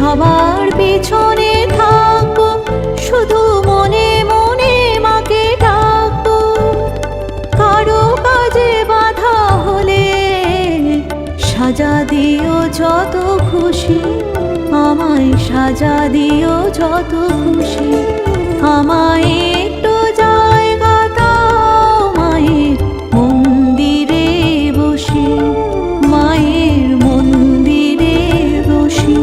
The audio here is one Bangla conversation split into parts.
সবার পেছনে থাকবো, শুধু মনে মনে মাকে ডাকবো। কারো কাজে বাধা হলে সাজা দিও যত খুশি, আমায় সাজা দিও যত খুশি। আমায় একটু জায়গা দাও মায়ের মন্দিরে বসি, মায়ের মন্দিরে বসি।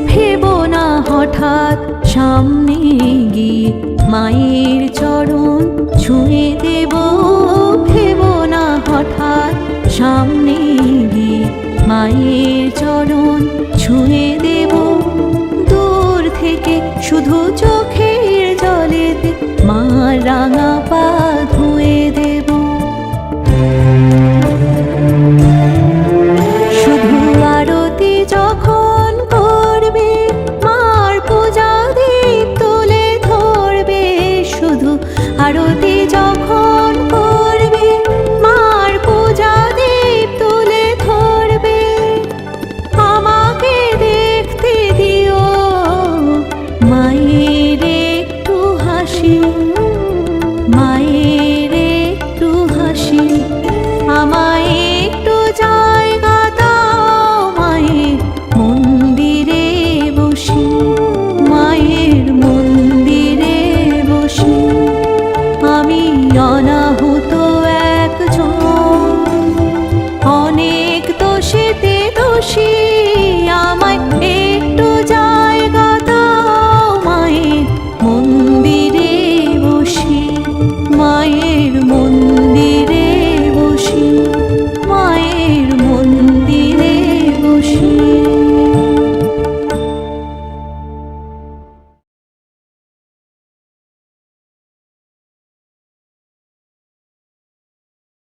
ভেবো না হঠাৎ সামনে গিয়ে মায়ের চরণ ছুঁয়ে দেব, ভেবো না হঠাৎ সামনে গিয়ে মায়ের চরণ ছুঁয়ে দেব।